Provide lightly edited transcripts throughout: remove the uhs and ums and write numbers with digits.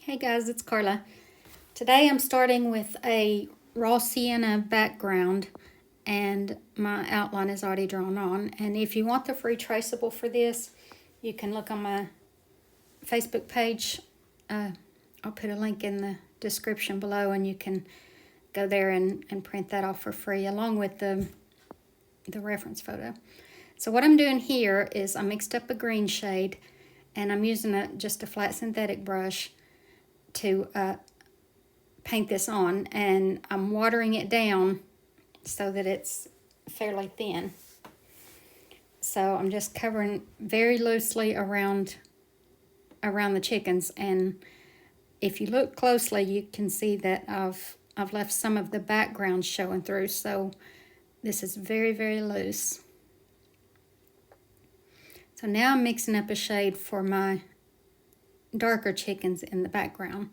Hey guys, it's Carla. Today I'm starting with a raw sienna background and my outline is already drawn on. And if you want the free traceable for this, you can look on my Facebook page. I'll put a link in the description below and you can go there and print that off for free along with the reference photo. So what I'm doing here is I mixed up a green shade and I'm using just a flat synthetic brush to paint this on, and I'm watering it down so that it's fairly thin. So I'm just covering very loosely around the chickens, and if you look closely you can see that I've left some of the background showing through, so this is very, very loose. So now I'm mixing up a shade for my darker chickens in the background,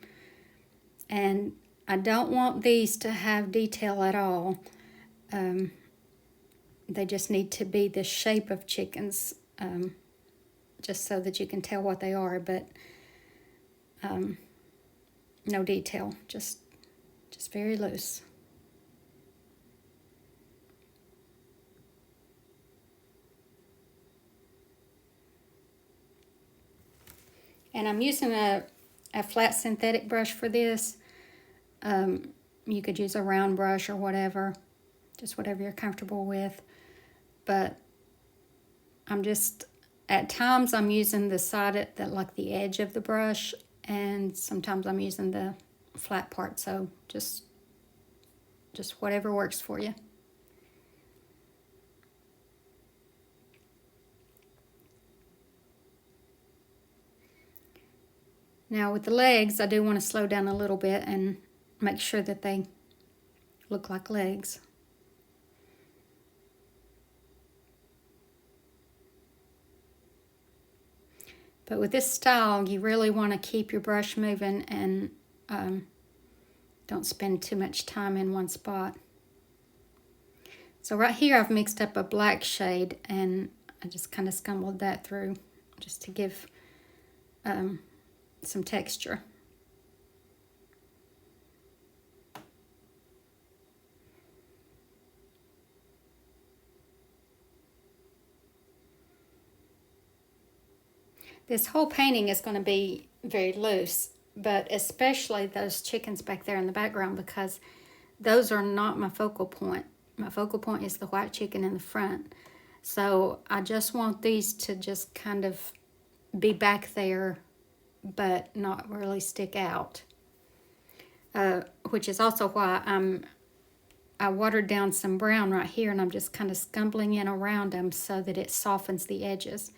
and I don't want these to have detail at all. They just need to be the shape of chickens, just so that you can tell what they are, but no detail, just very loose. And I'm using a flat synthetic brush for this. You could use a round brush or whatever, just whatever you're comfortable with. But at times I'm using the side that like the edge of the brush, and sometimes I'm using the flat part. So just whatever works for you. Now with the legs, I do want to slow down a little bit and make sure that they look like legs. But with this style, you really want to keep your brush moving and don't spend too much time in one spot. So right here I've mixed up a black shade and I just kind of scumbled that through just to give some texture. This whole painting is going to be very loose, but especially those chickens back there in the background, because those are not my focal point. My focal point is the white chicken in the front. So I just want these to just kind of be back there, but not really stick out. Which is also why I watered down some brown right here, and I'm just kind of scumbling in around them so that it softens the edges.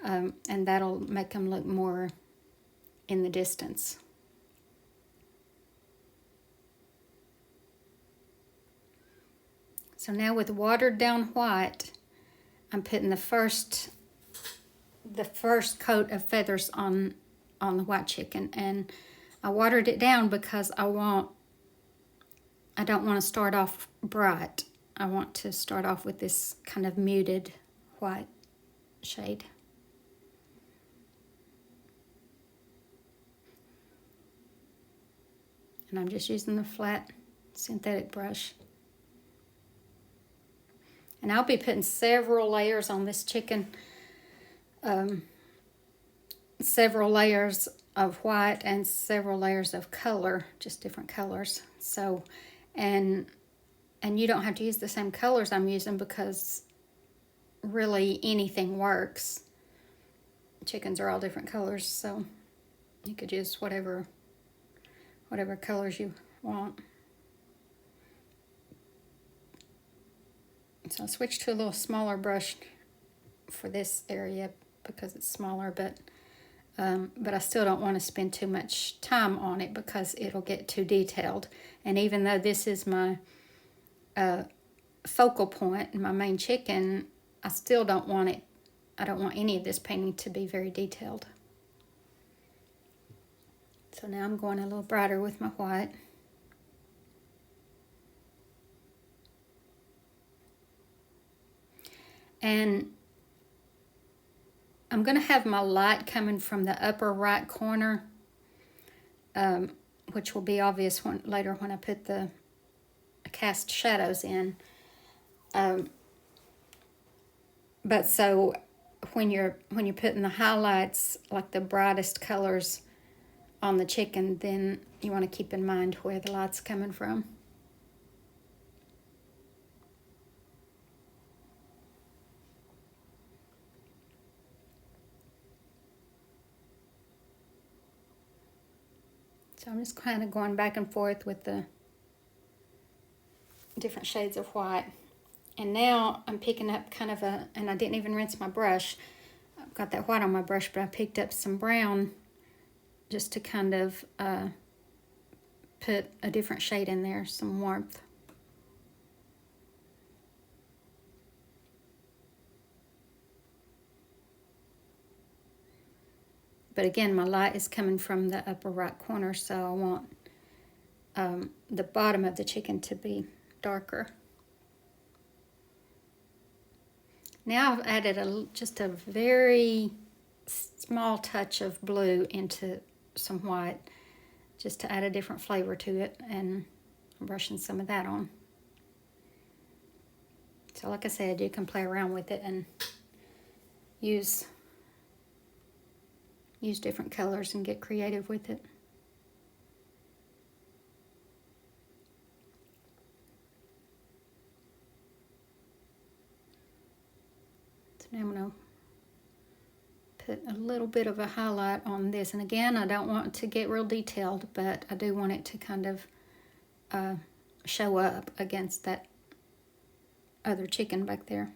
And that'll make them look more in the distance. So now with watered down white, I'm putting the first coat of feathers on the white chicken, and I watered it down because I don't want to start off bright. I want to start off with this kind of muted white shade. And I'm just using the flat synthetic brush. And I'll be putting several layers on this chicken. Several layers of white and several layers of color, just different colors. So, and you don't have to use the same colors I'm using, because really anything works. Chickens are all different colors, so you could use whatever colors you want. So I'll switch to a little smaller brush for this area because it's smaller, but I still don't want to spend too much time on it because it'll get too detailed. And even though this is my focal point, my main chicken, I still don't want it. I don't want any of this painting to be very detailed. So now I'm going a little brighter with my white. And I'm going to have my light coming from the upper right corner which will be obvious later when I put the cast shadows in. But so when you're putting the highlights, like the brightest colors on the chicken, then you want to keep in mind where the light's coming from. So I'm just kind of going back and forth with the different shades of white. And now I'm picking up kind of and I didn't even rinse my brush. I've got that white on my brush, but I picked up some brown just to kind of put a different shade in there, some warmth. But again, my light is coming from the upper right corner, so I want the bottom of the chicken to be darker. Now I've added just a very small touch of blue into some white, just to add a different flavor to it, and I'm brushing some of that on. So like I said, you can play around with it and use different colors and get creative with it. So now I'm going to put a little bit of a highlight on this. And again, I don't want to get real detailed, but I do want it to kind of show up against that other chicken back there.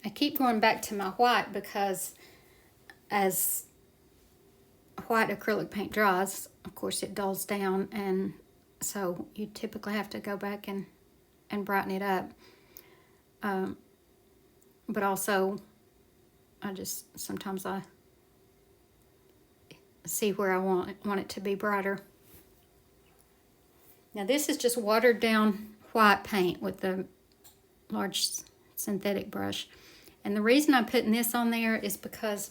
I keep going back to my white because as white acrylic paint dries, of course it dulls down, and so you typically have to go back and brighten it up. But also, sometimes I see where I want it to be brighter. Now this is just watered down white paint with the large synthetic brush. And the reason I'm putting this on there is because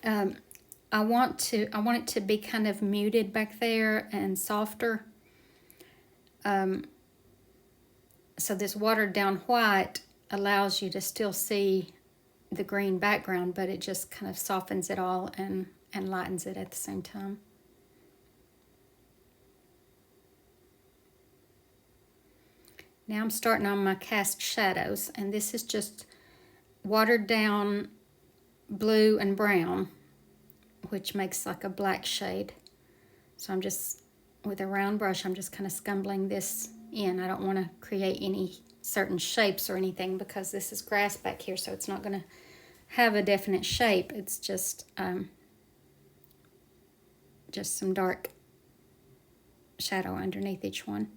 I want it to be kind of muted back there and softer. So this watered down white allows you to still see the green background, but it just kind of softens it all and lightens it at the same time. Now I'm starting on my cast shadows, and this is just watered down blue and brown, which makes like a black shade. So I'm just, with a round brush, I'm just kind of scumbling this in. I don't want to create any certain shapes or anything because this is grass back here, so it's not going to have a definite shape. It's just some dark shadow underneath each one.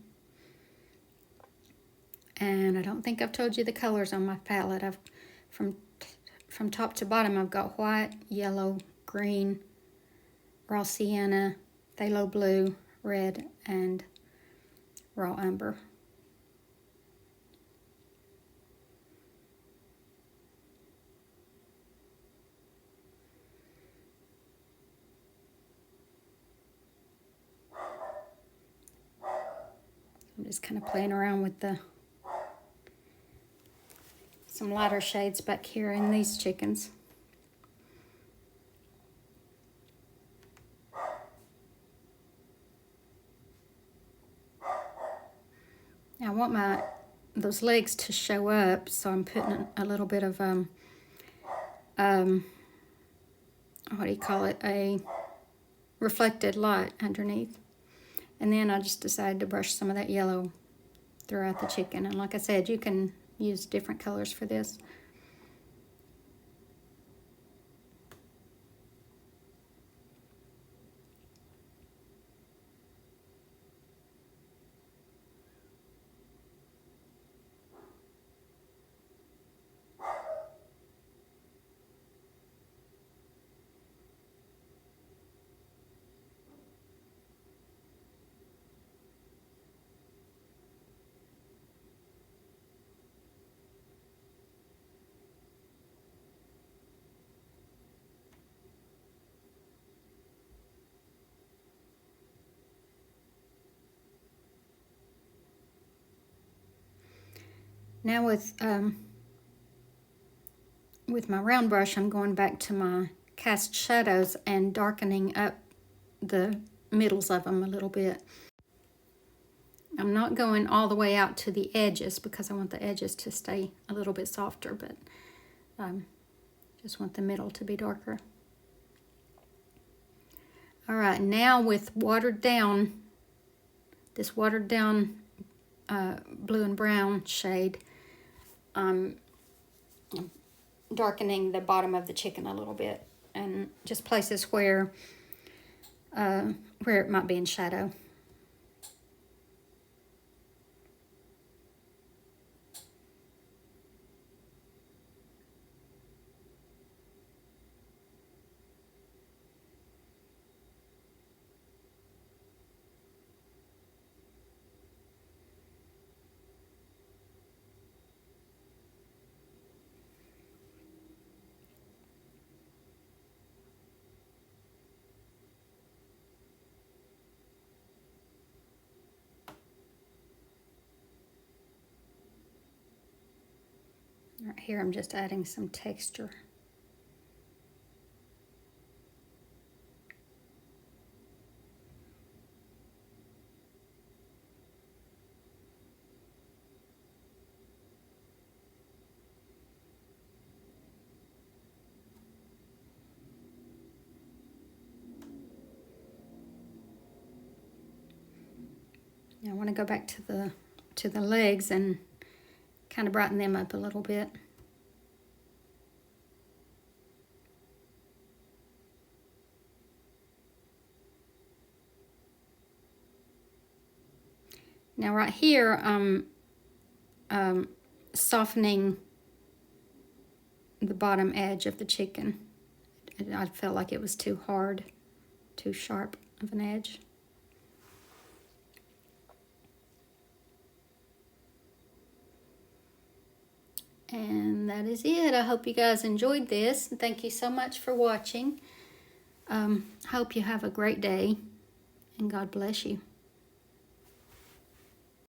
And I don't think I've told you the colors on my palette. From top to bottom, I've got white, yellow, green, raw sienna, phthalo blue, red, and raw umber. I'm just kind of playing around with some lighter shades back here in these chickens. Now I want those legs to show up, so I'm putting a little bit of what do you call it? A reflected light underneath. And then I just decided to brush some of that yellow throughout the chicken. And like I said, you can use different colors for this. Now with my round brush, I'm going back to my cast shadows and darkening up the middles of them a little bit. I'm not going all the way out to the edges because I want the edges to stay a little bit softer, but just want the middle to be darker. All right, now with this watered down blue and brown shade, I'm darkening the bottom of the chicken a little bit, and just places where it might be in shadow. Right here, I'm just adding some texture. Now I want to go back to the legs and kind of brighten them up a little bit. Now right here, I'm softening the bottom edge of the chicken. I felt like it was too hard, too sharp of an edge. And that is it. I hope you guys enjoyed this. Thank you so much for watching. Hope you have a great day, and God bless you.